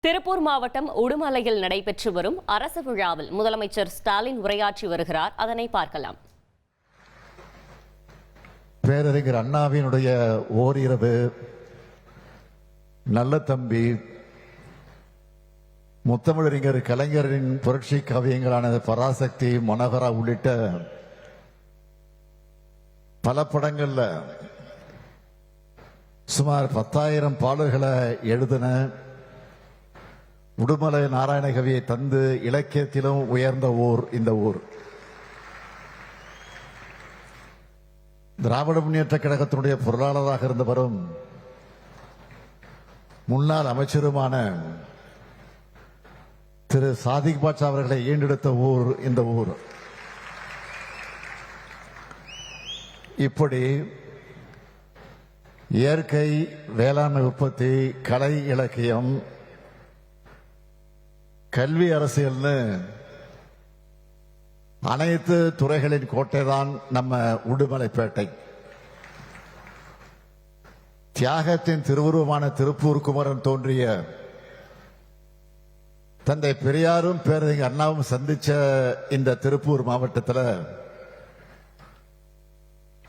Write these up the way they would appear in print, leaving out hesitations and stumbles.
திருப்பூர் மாவட்டம் உடுமலையில் நடைபெற்று வரும் அரசு விழாவில் முதலமைச்சர் ஸ்டாலின் உரையாற்றி வருகிறார். அதனை பார்க்கலாம். பேரறிஞர் அண்ணாவினுடைய ஓரிரவு, நல்ல தம்பி, முத்தமிழறிஞர் கலைஞரின் புரட்சி கவியங்களான பராசக்தி, மனோகரா உள்ளிட்ட பல படங்கள்ல சுமார் 10,000 பாடல்களை எழுதின உடுமலை நாராயணகவியை தந்து இலக்கியத்திலும் உயர்ந்த ஊர் இந்த ஊர். திராவிட முன்னேற்ற கழகத்தினுடைய பொருளாளராக இருந்தவரும் முன்னாள் அமைச்சருமான திரு சாதிக் பாட்சா அவர்களை ஈண்டெடுத்த ஊர் இந்த ஊர். இப்படி இயற்கை, வேளாண்மை உற்பத்தி, கலை, இலக்கியம், கல்வி, அரசியல்னு அனைத்து துறைகளின் கோட்டைதான் நம்ம உடுமலைப்பேட்டை. தியாகத்தின் திருவுருவமான திருப்பூர் குமரன் தோன்றிய தந்தை பெரியாரும் பேரறிஞர் அண்ணாவும் சந்திச்ச இந்த திருப்பூர் மாவட்டத்தில்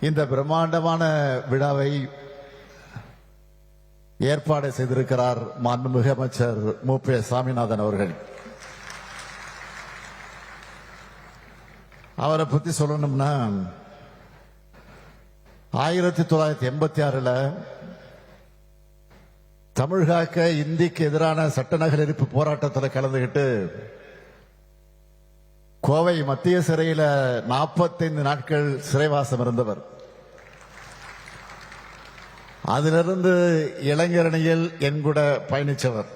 இந்த பிரம்மாண்டமான விழாவை ஏற்பாடு செய்திருக்கிறார் மாண்புமிகு அமைச்சர் மு.பி. சாமிநாதன் அவர்கள். அவரை பத்தி சொல்லணும்னா 1986 தமிழ்காக்க இந்திக்கு எதிரான சட்டநகல் எரிப்பு போராட்டத்தில் கலந்துகிட்டு கோவை மத்திய சிறையில் 45 நாட்கள் சிறைவாசம் இருந்தவர். அதிலிருந்து இளைஞரணியில் என் கூட பயணித்தவர்.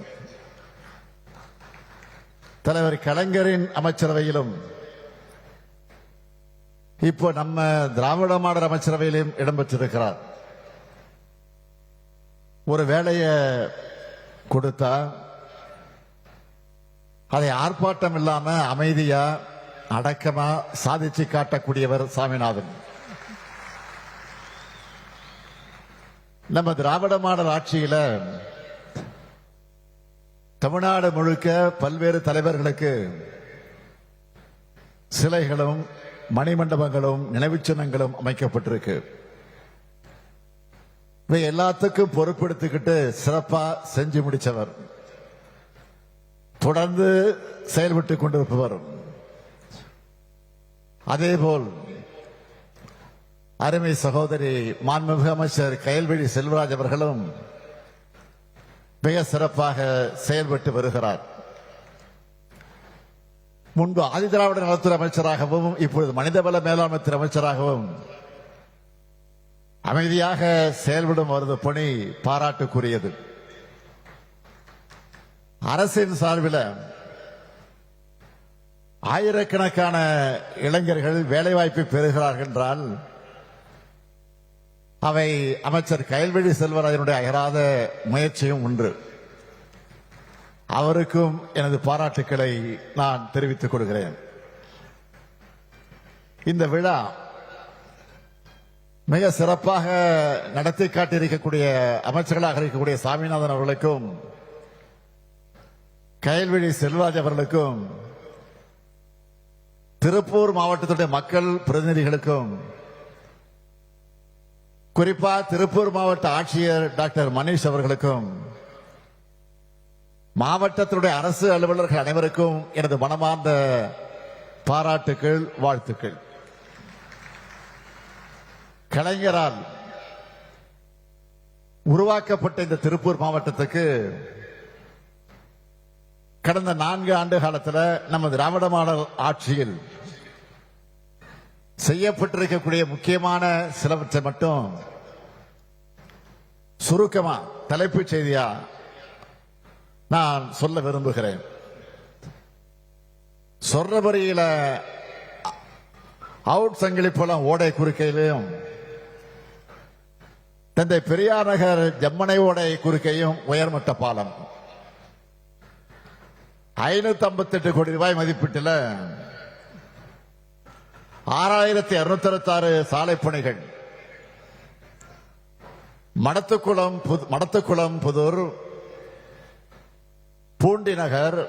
தலைவர் கலைஞரின் அமைச்சரவையிலும் இப்போ நம்ம திராவிட மாடல் அமைச்சரவையிலும் இடம்பெற்றிருக்கிறார். ஒரு வேலையை கொடுத்தா அதை ஆர்ப்பாட்டம் இல்லாம அமைதியா அடக்கமா சாதிச்சு காட்டக்கூடியவர் சாமிநாதன். நம்ம திராவிட மாடல் ஆட்சியில தமிழ்நாடு முழுக்க பல்வேறு தலைவர்களுக்கு சிலைகளும் மணிமண்டபங்களும் நினைவுச் சின்னங்களும் அமைக்கப்பட்டிருக்கு. இவை எல்லாத்துக்கும் பொறுப்பெடுத்துக்கிட்டு சிறப்பா செஞ்சு முடிச்சவர், தொடர்ந்து செயல்பட்டுக் கொண்டிருப்பவர். அதேபோல் அருமை சகோதரி மாண்புமிகு அமைச்சர் கயல்விழி செல்வராஜ் அவர்களும் மிக சிறப்பாக செயல்பட்டு வருகிறார். முன்பு ஆதிதிராவிட நலத்துறை அமைச்சராகவும் இப்பொழுது மனிதவள மேலாண்மை துறை அமைச்சராகவும் அமைதியாக செயல்படும் அவரது பணி பாராட்டுக்குரியது. அரசின் சார்பில் ஆயிரக்கணக்கான இளைஞர்கள் வேலைவாய்ப்பை பெறுகிறார்கள் என்றால் அவை அமைச்சர் கயல்விழி செல்வராஜனுடைய அயராத முயற்சியும் ஒன்று. அவருக்கும் எனது பாராட்டுக்களை நான் தெரிவித்துக் கொள்கிறேன். இந்த விழா மிக சிறப்பாக நடத்தி காட்டியிருக்கக்கூடிய அமைச்சர்களாக இருக்கக்கூடிய சாமிநாதன் அவர்களுக்கும் கயல்விழி செல்வராஜ் அவர்களுக்கும் திருப்பூர் மாவட்டத்துடைய மக்கள் பிரதிநிதிகளுக்கும் குறிப்பா திருப்பூர் மாவட்ட ஆட்சியர் டாக்டர் மணிஷ் அவர்களுக்கும் மாவட்டத்தினுடைய அரசு அலுவலர்கள் அனைவருக்கும் எனது மனமார்ந்த பாராட்டுக்கள், வாழ்த்துக்கள். கலைஞரால் உருவாக்கப்பட்ட இந்த திருப்பூர் மாவட்டத்துக்கு கடந்த 4 ஆண்டு காலத்தில் நம்ம திராவிட மாடல் ஆட்சியில் செய்யப்பட்டிருக்கக்கூடிய முக்கியமான சிலவற்றை மட்டும் சுருக்கமா தலைப்புச் செய்தியா நான் சொல்ல விரும்புகிறேன். சொர்ணபுரியில அவுட் சங்கிலி போல ஓடை குறுக்கையிலும் தந்தை பெரியார் நகர் ஜம்மனை ஓடை குறுக்கையும் உயர்மட்ட பாலம் 558 கோடி ரூபாய் மதிப்பீட்டில் 6266 சாலை பணிகள், மடத்துக்குளம் புதூர் பூண்டி நகர்,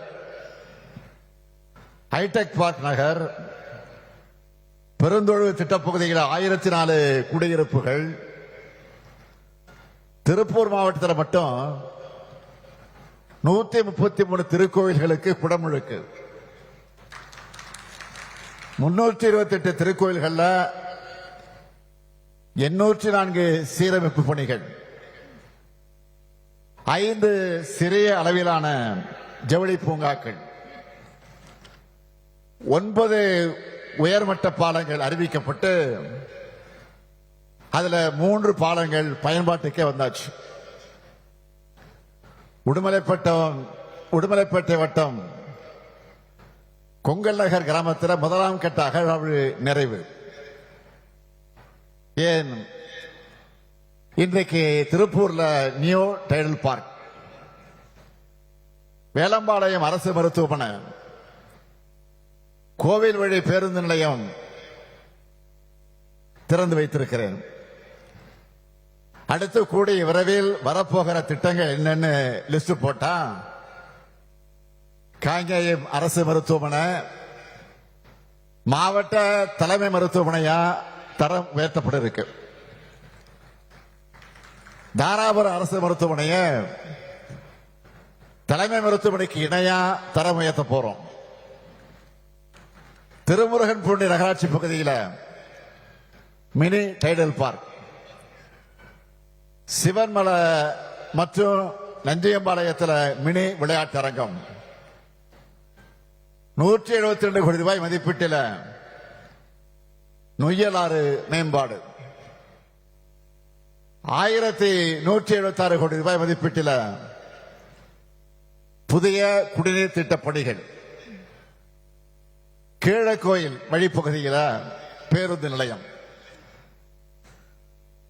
ஹைடெக் பார்க் நகர், பெருந்தொழில் திட்டப்பகுதியில் 1004 குடியிருப்புகள். திருப்பூர் மாவட்டத்தில் மட்டும் 133 திருக்கோயில்களுக்கு குடமுழுக்கு. 328 திருக்கோயில்கள்ல 804 சீரமைப்பு பணிகள், 5 சிறிய அளவிலான ஜவுளி பூங்காக்கள், 9 உயர்மட்ட பாலங்கள் அறிவிக்கப்பட்டு அதுல 3 பாலங்கள் பயன்பாட்டுக்கே வந்தாச்சு. உடுமலைப்பேட்டை வட்டம் கொங்கல் நகர் கிராமத்தில் 1ஆம் கட்ட அகழ்வு நிறைவு. ஏன் இன்றைக்கு திருப்பூர்ல நியூ டைடல் பார்க், வேலம்பாளையம் அரசு மருத்துவமனை, கோவில் வழி பேருந்து நிலையம் திறந்து வைத்திருக்கிறேன். அடுத்து கூடிய விரைவில் வரப்போகிற திட்டங்கள் என்னன்னு லிஸ்ட் போட்டா, காங்கேயம் அரசு மருத்துவமனை மாவட்ட தலைமை மருத்துவமனையா தரம் உயர்த்தப்பட இருக்கு. தாராபுரம் அரசு மருத்துவமனைய தலைமை மருத்துவமனைக்கு இணையா தரம் உயர்த்த போறோம். திருமுருகன் பூண்டி நகராட்சி பகுதியில் மினி டைடல் பார்க், சிவன்மலை மற்றும் நஞ்சியம்பாளையத்தில் மினி விளையாட்டரங்கம், 172 கோடி ரூபாய் மதிப்பீட்டில் நொய்யலாறு மேம்பாடு, 1176 கோடி ரூபாய் மதிப்பீட்டில் புதிய குடிநீர் திட்ட பணிகள், கீழக்கோயில் வழிப்பகுதியில் பேருந்து நிலையம்,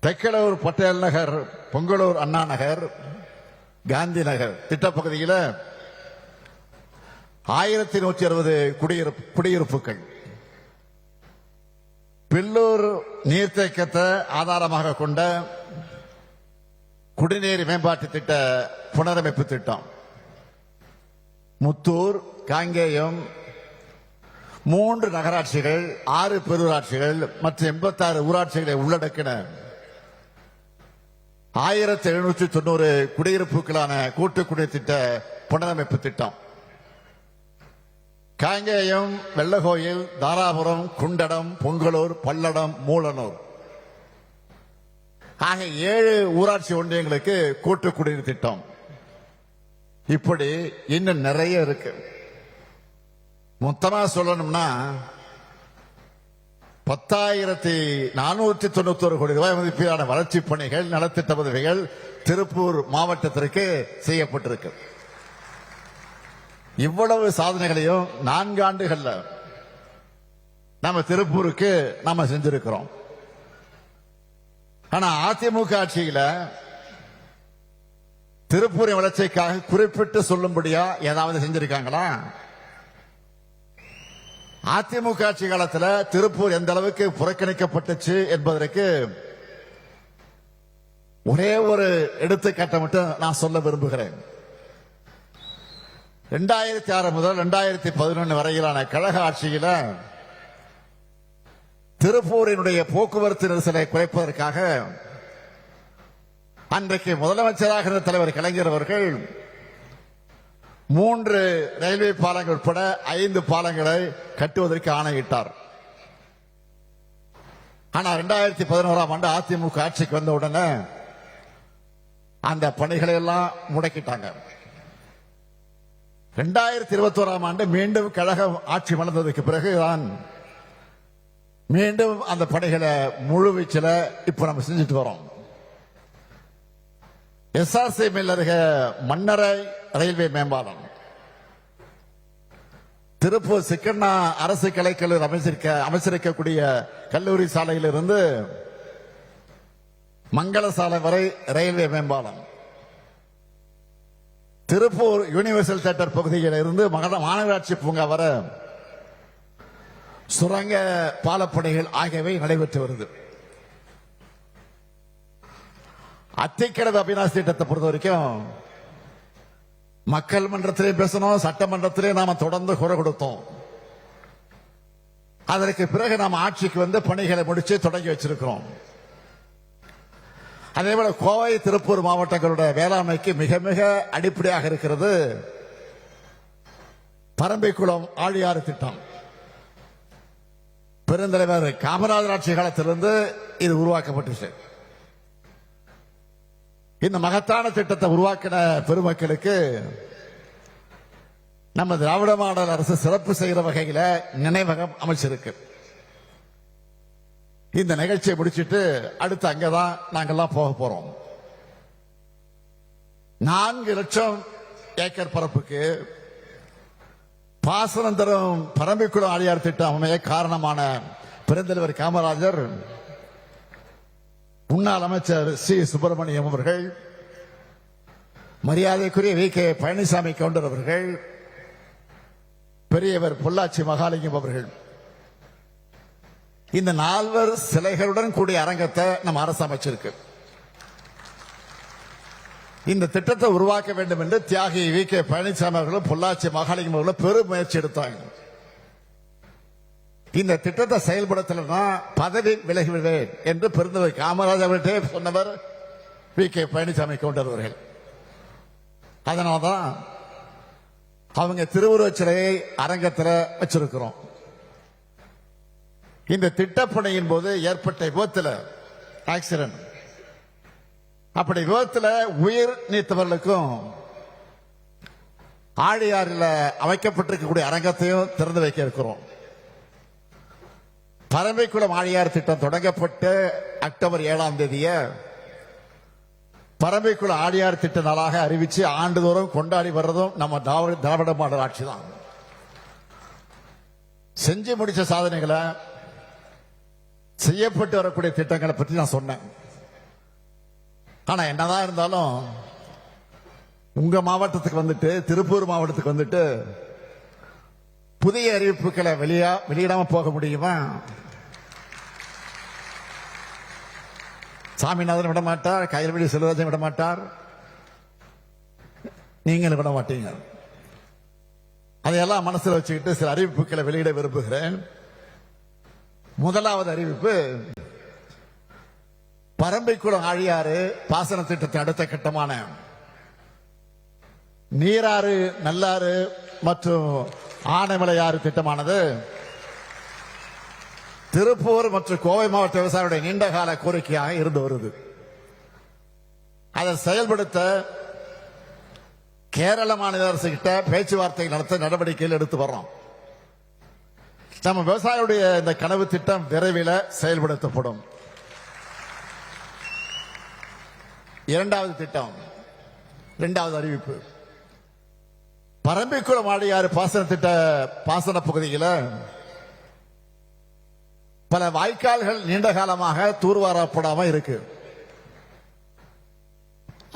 தெக்கலூர் பட்டேல் நகர், பொங்கலூர் அண்ணா நகர், காந்தி நகர் திட்டப்பகுதியில் 1160 குடியிருப்புகள், பில்லூர் நீர்த்தேக்கத்தை ஆதாரமாக கொண்ட குடிநீர் மேம்பாட்டு திட்ட புனரமைப்பு திட்டம், முத்தூர், காங்கேயம் 3 நகராட்சிகள், 6 பெருராட்சிகள் மற்றும் 86 ஊராட்சிகளை உள்ளடக்கின 1790 குடியிருப்புகளான கூட்டு குடிநீர் திட்ட புனரமைப்பு திட்டம். காங்கேயம், வெள்ளகோயில், தாராபுரம், குண்டடம், பொங்கலூர், பல்லடம், மூலனூர் ஆகிய 7 ஊராட்சி ஒன்றியங்களுக்கு கூட்டு குடிநீர் திட்டம். இப்படி இன்னும் நிறைய இருக்கு. மொத்தமா சொல்லணும்னா 10,491 கோடி ரூபாய் மதிப்பிலான வளர்ச்சிப் பணிகள், நலத்திட்ட உதவிகள் திருப்பூர் மாவட்டத்திற்கு செய்யப்பட்டிருக்கு. இவ்வளவு சாதனைகளையும் 4 ஆண்டுகள்ல நம்ம திருப்பூருக்கு நாம செஞ்சிருக்கிறோம். ஆனா அதிமுக ஆட்சியில திருப்பூரின் வளர்ச்சிக்காக குறிப்பிட்டு சொல்லும்படியா ஏதாவது செஞ்சிருக்காங்களா? அதிமுக ஆட்சி காலத்தில் திருப்பூர் எந்த அளவுக்கு புறக்கணிக்கப்பட்டுச்சு என்பதற்கு ஒரே ஒரு எடுத்துக்காட்டை மட்டும் நான் சொல்ல விரும்புகிறேன். 2006 முதல் 2011 வரையிலான கழக ஆட்சியில திருப்பூரினுடைய போக்குவரத்து நெரிசலை குறைப்பதற்காக அன்றைக்கு முதலமைச்சராக இருந்த தலைவர் கலைஞர் அவர்கள் 3 ரயில்வே பாலங்கள் உட்பட 5 பாலங்களை கட்டுவதற்கு ஆணையிட்டார். ஆனா 2011ஆம் ஆண்டு அதிமுக ஆட்சிக்கு வந்த உடனே அந்த பணிகளை எல்லாம் முடக்கிட்டாங்க. 2021ஆம் ஆண்டு மீண்டும் கழகம் ஆட்சி மலர்ந்ததுக்கு பிறகுதான் மீண்டும் அந்த பணிகளை முழு வீச்சில் இப்ப நம்ம செஞ்சுட்டு வரோம். எஸ்ஆர்சி மில் அருகே மன்னரை ரயில்வே மேம்பாலம், திருப்பூர் சிக்கண்ணா அரசு கலைக்கல்லூரி அமைச்சிருக்கக்கூடிய கல்லூரி சாலையிலிருந்து மங்கள சாலை வரை ரயில்வே மேம்பாலம், திருப்பூர் யூனிவர்சல் தியேட்டர் பகுதியில் இருந்து மாநகராட்சி பூங்கா வர சுரங்க பாலப்பணிகள் ஆகியவை நடைபெற்று வருது. அத்திக்கடவு அபிநாசி திட்டத்தை பொறுத்த வரைக்கும் மக்கள் மன்றத்திலே பேசணும், சட்டமன்றத்திலே நாம தொடர்ந்து குரல் கொடுத்தோம். அதற்கு பிறகு நாம் ஆட்சிக்கு வந்து பணிகளை முடிச்சு தொடங்கி வச்சிருக்கிறோம். அதே போல கோவை, திருப்பூர் மாவட்டங்களுடைய வேளாண்மைக்கு மிக மிக அடிப்படையாக இருக்கிறது பரம்பிக்குளம் ஆழியாறு திட்டம். பெருந்தலைவர் காமராஜர் ஆட்சி காலத்திலிருந்து இது உருவாக்கப்பட்டுச்சு. இந்த மகத்தான திட்டத்தை உருவாக்கின பெருமக்களுக்கு நம்ம திராவிட மாடல் அரசு சிறப்பு செய்கிற வகையில நினைவகம் அமைச்சிருக்கு. இந்த நிகழ்ச்சியை முடிச்சிட்டு அடுத்து அங்கதான் நாங்கெல்லாம் போக போறோம். 4 லட்சம் ஏக்கர் பரப்புக்கு பாசனம் தரும் பரம்பிக்குளம் ஆழியார் திட்டம் அமைய காரணமான பெருந்தலைவர் காமராஜர், முன்னாள் அமைச்சர் சி சுப்பிரமணியம் அவர்கள், மரியாதைக்குரிய வி கே பழனிசாமி கவுண்டர் அவர்கள், பெரியவர் பொள்ளாச்சி மகாலிங்கம் அவர்கள், இந்த 4 சிலைகளுடன் கூடிய அரங்கத்தை நம்ம அரசு அமைச்சிருக்கு. இந்த திட்டத்தை உருவாக்க வேண்டும் என்று தியாகி வி கே பழனிசாமி அவர்களும் பொள்ளாச்சி மகாலிங்கம் அவர்களும் பெரும் முயற்சி எடுத்தாங்க. இந்த திட்டத்தை செயல்படுத்தலன்னா பதவி விலகிவிடுவேன் என்று பெருந்தலைவர் காமராஜர் அவர்களே சொன்னவர் வி கே பழனிசாமி கவுண்டர் அவர்கள். அதனால்தான் அவங்க திருவுருவச் சிலையை அரங்கத்தில் வச்சிருக்கிறோம். இந்த திட்டப்பணியின் போது ஏற்பட்ட விபத்தில் ஆக்சிடென்ட், அப்படி விபத்தில் உயிர் நீத்தவர்களுக்கும் ஆழியாறில் அமைக்கப்பட்டிருக்கக்கூடிய அரங்கத்தையும் திறந்து வைக்க இருக்கிறோம். பரம்பிக்குளம் ஆழியார் திட்டம் தொடங்கப்பட்டு அக்டோபர் 7ஆம் தேதியை பரம்பிக்குளம் ஆழியார் திட்ட நாளாக அறிவிச்சு ஆண்டுதோறும் கொண்டாடி வர்றதும் நம்ம திராவிட மாடல் ஆட்சி தான். செஞ்சு முடிச்ச சாதனைகளை, செய்யப்பட்டு வரக்கூடிய திட்டங்களை பற்றி நான் சொன்னேன். ஆனா என்னதான் இருந்தாலும் உங்க மாவட்டத்துக்கு வந்துட்டு, திருப்பூர் மாவட்டத்துக்கு வந்துட்டு புதிய அறிவிப்புகளை வெளியிடாம போக முடியுமா? சாமிநாதன் விட மாட்டார், கைல்வெளி செல்வராஜன் விட மாட்டார், நீங்களும் விட மாட்டீங்க. அதையெல்லாம் மனசில் வச்சுக்கிட்டு சில அறிவிப்புகளை வெளியிட விரும்புகிறேன். முதலாவது அறிவிப்பு, பரம்பிக்குளம் ஆழியாறு பாசன திட்டத்தின் அடுத்த கட்டமான நீராறு, நல்லாறு மற்றும் ஆனைமலையாறு திட்டமானது திருப்பூர் மற்றும் கோவை மாவட்ட விவசாயிகளுடைய நீண்டகால கோரிக்கையாக இருந்து வருது. அதை செயல்படுத்த கேரள மாநில அரசு கிட்ட பேச்சுவார்த்தை நடத்த நடவடிக்கைகள் எடுத்து வர்றோம். நம்ம விவசாயிகளுடைய இந்த கனவு திட்டம் விரைவில் செயல்படுத்தப்படும். இரண்டாவது திட்டம், இரண்டாவது அறிவிப்பு, பரம்பிக்குளம் ஆழியாறு பாசன திட்ட பாசன பகுதியில் பல வாய்க்கால்கள் நீண்ட காலமாக தூர்வாரப்படாம இருக்கு.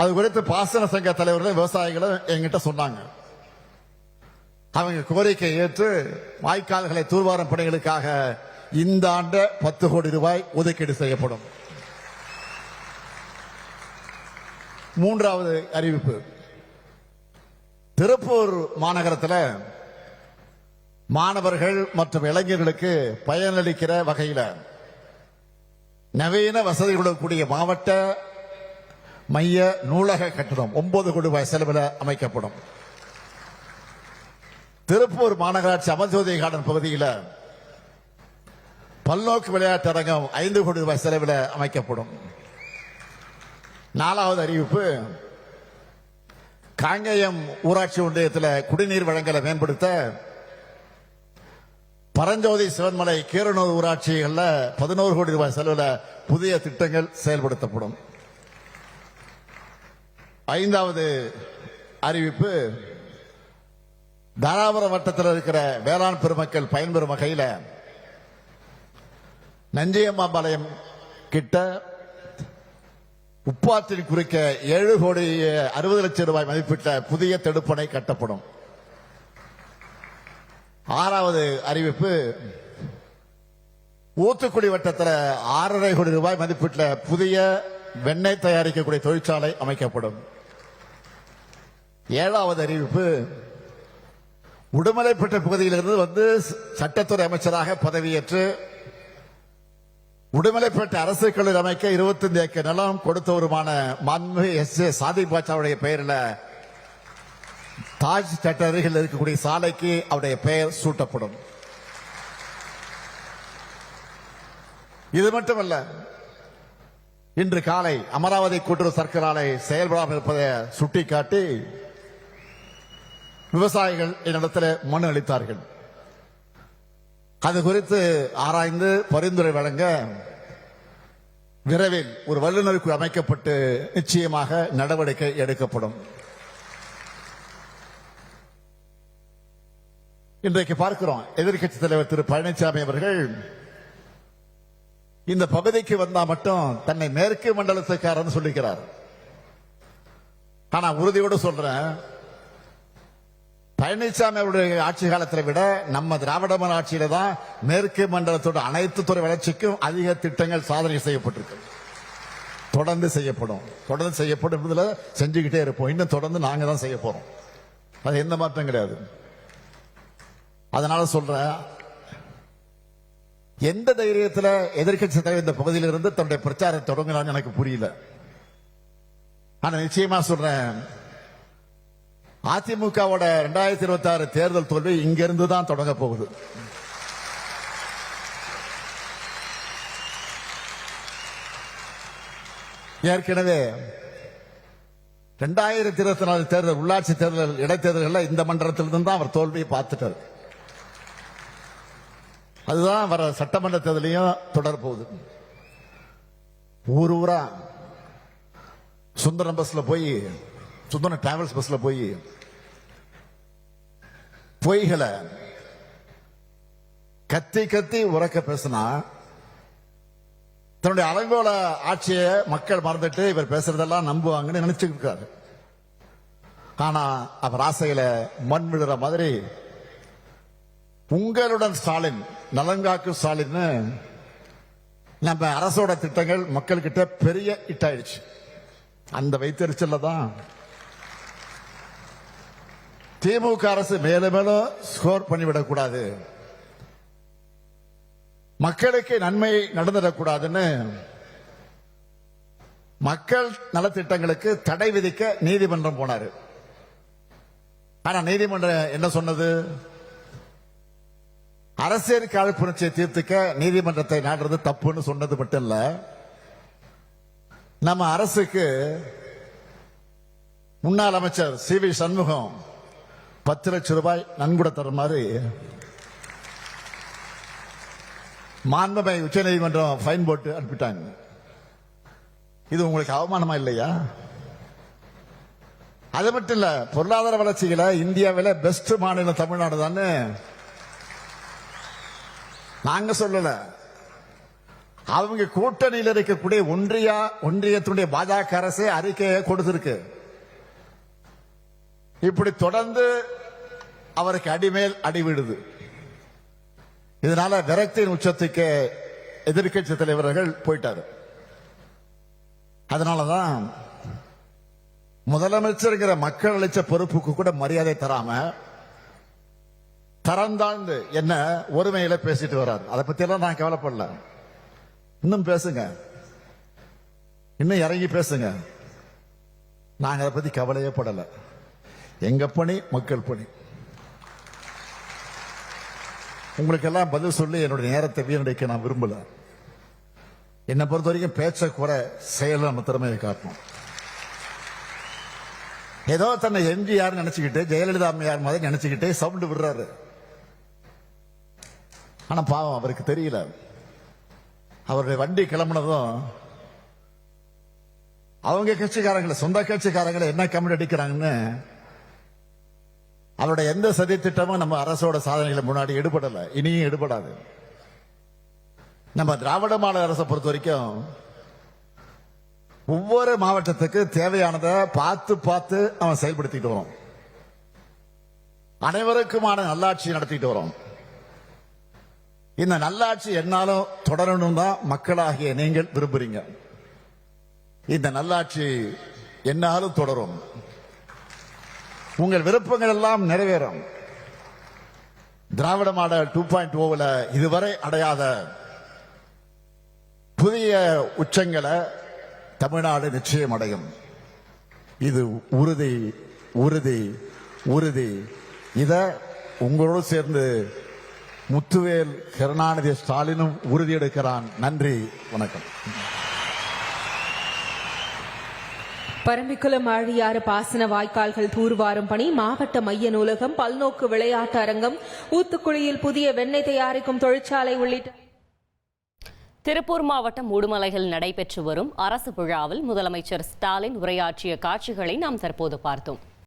அது குறித்து பாசன சங்க தலைவர்கள் விவசாயிகளும் என்கிட்ட சொன்னாங்க. அவங்க கோரிக்கை ஏற்று வாய்க்கால்களை தூர்வாரும் பணிகளுக்காக இந்த ஆண்டு 10 கோடி ரூபாய் ஒதுக்கீடு செய்யப்படும். மூன்றாவது அறிவிப்பு, திருப்பூர் மாநகரத்தில் மாணவர்கள் மற்றும் இளைஞர்களுக்கு பயனளிக்கிற வகையில் நவீன வசதிகளுடன் கூடிய மாவட்ட மைய நூலக கட்டணம் 9 கோடி ரூபாய் செலவில் அமைக்கப்படும். திருப்பூர் மாநகராட்சி அமர்ஜோதி கார்டன் பகுதியில் பல்நோக்கு விளையாட்டு அரங்கம் 5 கோடி ரூபாய் செலவில் அமைக்கப்படும். நாலாவது அறிவிப்பு, காங்கேயம் ஊராட்சி ஒன்றியத்தில் குடிநீர் வழங்கலை மேம்படுத்த பரஞ்சோதி, சிவன்மலை, கீரனூர் ஊராட்சிகளில் 11 கோடி ரூபாய் செலவில் புதிய திட்டங்கள் செயல்படுத்தப்படும். ஐந்தாவது அறிவிப்பு, தாராபுரம் வட்டத்தில் இருக்கிற வேளாண் பெருமக்கள் பயன்பெறும் வகையில் நஞ்சியம்மாபாளையம் கிட்ட உப்பாற்றின் குறுக்க 7 கோடி 60 லட்சம் ரூபாய் மதிப்பிட்ட புதிய தடுப்பணை கட்டப்படும். ஆறாவது அறிவிப்பு, ஊத்துக்குடி வட்டத்தில் 6.5 கோடி ரூபாய் மதிப்பிட்ட புதிய வெண்ணெய் தயாரிக்கக்கூடிய தொழிற்சாலை அமைக்கப்படும். ஏழாவது அறிவிப்பு, உடுமலைப்பேட்டை பகுதியிலிருந்து வந்து சட்டத்துறை அமைச்சராக பதவியேற்று உடுமலைப்பேட்டை அரசு கல்லூரி அமைக்க 25 ஏக்கர் நிலம் கொடுத்தவருமான மாண்புமிகு எஸ்.ஏ. சாதிக் பாட்சாவுடைய பெயரில் தாஜ் தியேட்டர் அருகில் இருக்கக்கூடிய சாலைக்கு அவருடைய பெயர் சூட்டப்படும். இது மட்டுமல்ல, இன்று காலை அமராவதி கூட்டுறவு சர்க்கரை ஆலை செயல்படாமல் இருப்பதை சுட்டிக்காட்டி விவசாயிகள் என்னிடத்தில் மனு அளித்தார்கள். அது குறித்து ஆராய்ந்து பரிந்துரை வழங்க விரைவில் ஒரு வல்லுநர் குழு அமைக்கப்பட்டு நிச்சயமாக நடவடிக்கை எடுக்கப்படும். இன்றைக்கு பார்க்கிறோம், எதிர்க்கட்சி தலைவர் திரு பழனிசாமி அவர்கள் இந்த பகுதிக்கு வந்தா மட்டும் தன்னை மேற்கு மண்டலத்துக்காரன்னு சொல்லிக்கிறார். ஆனா உறுதியோடு சொல்றேன், பழனிசாமி அவருடைய ஆட்சி காலத்தை விட நம்ம திராவிட மாடல் ஆட்சியில தான் மேற்கு மண்டலத்தோட அனைத்து துறை வளர்ச்சிக்கும் அதிக திட்டங்கள் சாதனை செய்யப்பட்டிருக்கு. தொடர்ந்து செய்யப்படும் செஞ்சுக்கிட்டே இருப்போம். இன்னும் தொடர்ந்து நாங்க தான் செய்ய போறோம். அது எந்த மாற்றம் கிடையாது. அதனால சொல்றேன், எந்த தைரியத்தில் எதிர்க்கட்சி தலைவர் இந்த பகுதியிலிருந்து தன்னுடைய பிரச்சாரம் தொடங்கினான்னு எனக்கு புரியல. ஆனா நிச்சயமா சொல்றேன், அதிமுகவோட 2026 தேர்தல் தோல்வி இங்கிருந்து தான் தொடங்க போகுது. ஏற்கனவே 2024 தேர்தல், உள்ளாட்சி தேர்தல், இடைத்தேர்தல்கள் இந்த மண்டலத்திலிருந்து தான் அவர் தோல்வியை பார்த்துட்டார். அதுதான் வர சட்டமன்ற தேர்தலையும் தொடர போகுது. ஊரா சுந்தரம் பஸ்ல போய், சுந்தரம் டிராவல்ஸ் பஸ்ல போய் பொய்களை கத்தி கத்தி உறக்க பேசினா தன்னுடைய அலங்கோல ஆட்சியை மக்கள் மறந்துட்டு இவர் பேசுறதெல்லாம் நம்புவாங்கன்னு நினைச்சுட்டு இருக்காரு. ஆனா அவர் ஆசையில மண் விழுற மாதிரி உங்களுடன் ஸ்டாலின், நலங்காக்கு ஸ்டாலின், நம்ம அரசோட திட்டங்கள் மக்கள் கிட்ட பெரிய இட்டாயிடுச்சு. அந்த வைத்தறிச்சல்ல தான் திமுக அரசு மேலும் மேலும் ஸ்கோர் பண்ணிவிடக் கூடாது, மக்களுக்கு நன்மை நடந்துடக்கூடாதுன்னு மக்கள் நலத்திட்டங்களுக்கு தடை விதிக்க நீதிமன்றம் போனாரு. ஆனா நீதிமன்றம் என்ன சொன்னது? அரசியல் காழ்ப்புணர்ச்சியை தீர்த்துக்க நீதிமன்றத்தை நாடுறது தப்புன்னு சொன்னது மட்டும் இல்ல, நம்ம அரசுக்கு முன்னாள் அமைச்சர் சி.வி. சண்முகம் 10 லட்சம் ரூபாய் நன்கொடை தருமாறு மாண்புமிகு உச்சநீதிமன்றம் ஃபைன் போட்டு அனுப்பிட்டாங்க. இது உங்களுக்கு அவமானமா இல்லையா? அது மட்டும் இல்ல, பொருளாதார வளர்ச்சியில இந்தியாவில பெஸ்ட் மாநிலம் தமிழ்நாடு தான் நாங்க சொல்லல. அவங்க கூட்டணியில் இருக்கக்கூடிய ஒன்றியத்துடைய பாஜக அரசு அறிக்கையை கொடுத்திருக்கு. இப்படி தொடர்ந்து அவருக்கு அடிமேல் அடிவிடுது. இதனால விரக்தியின் உச்சத்துக்கு எதிர்க்கட்சி தலைவர்கள் போயிட்டாரு. அதனாலதான் முதலமைச்சர் மக்கள் அளிச்ச பொறுப்புக்கு கூட மரியாதை தராம தரந்தாழ்ந்து என்ன ஒருமையில பேசிட்டு வர்றாரு. அதை பத்தி எல்லாம் நான் கவலைப்படல. இன்னும் பேசுங்க, இன்னும் இறங்கி பேசுங்க. நாங்க அதை பத்தி கவலையே படல. எங்க பணி மக்கள் பணி. உங்களுக்கு எல்லாம் பதில் சொல்லி என்னுடைய நேரத்தை வீணடிக்க நான் விரும்பல. என்னை பொறுத்த வரைக்கும் பேச்ச குறை, செயல நம்ம திறமையை காட்டணும். ஏதோ தன்னை எம்ஜிஆர் நினைச்சுக்கிட்டு, ஜெயலலிதா அம்மையார் மாதிரி நினைச்சுக்கிட்டே சவுண்ட் விடுறாரு. ஆனா பாவம் அவருக்கு தெரியல. அவருடைய வண்டி கிளம்புனதும் அவங்க கட்சிக்காரங்களை, சொந்த கட்சிக்காரங்களை என்ன கமெண்ட் அடிக்கிறாங்கன்னு அவருடைய எந்த சதி திட்டமும் நம்ம அரசோட சாதனைகளை முன்னாடி எடுபடல, இனியும் எடுபடாது. நம்ம திராவிட மாடல் அரசை பொறுத்த வரைக்கும் ஒவ்வொரு மாவட்டத்துக்கு தேவையானதை பார்த்து பார்த்து அவன் செயல்படுத்திட்டு வரோம். அனைவருக்குமான நல்லாட்சி நடத்திட்டு வரோம். இந்த நல்லாட்சி என்னாலும் தொடரணும் தான் மக்களாகிய நீங்கள் விரும்புறீங்க. இந்த நல்லாட்சி என்னாலும் தொடரும். உங்கள் விருப்பங்கள் எல்லாம் நிறைவேறும். திராவிட மாடல் 2.0 இதுவரை அடையாத புதிய உச்சங்களை தமிழ்நாடு நிச்சயம் அடையும். இது உறுதி உறுதி உறுதி. இத உங்களோடு சேர்ந்து முத்துவேல் கருணாநிதி ஸ்டாலினும் உறுதியெடுக்கிறான். நன்றி, வணக்கம். பரம்பிக்குளம் ஆழியாறு பாசன வாய்க்கால்கள் தூர்வாரும் பணி, மாவட்ட மைய நூலகம், பல்நோக்கு விளையாட்டு அரங்கம், ஊத்துக்குழியில் புதிய வெண்ணெய் தயாரிக்கும் தொழிற்சாலை உள்ளிட்ட திருப்பூர் மாவட்டம் உடுமலையில் நடைபெற்று வரும் அரசு விழாவில் முதலமைச்சர் ஸ்டாலின் உரையாற்றிய காட்சிகளை நாம் தற்போது பார்த்தோம்.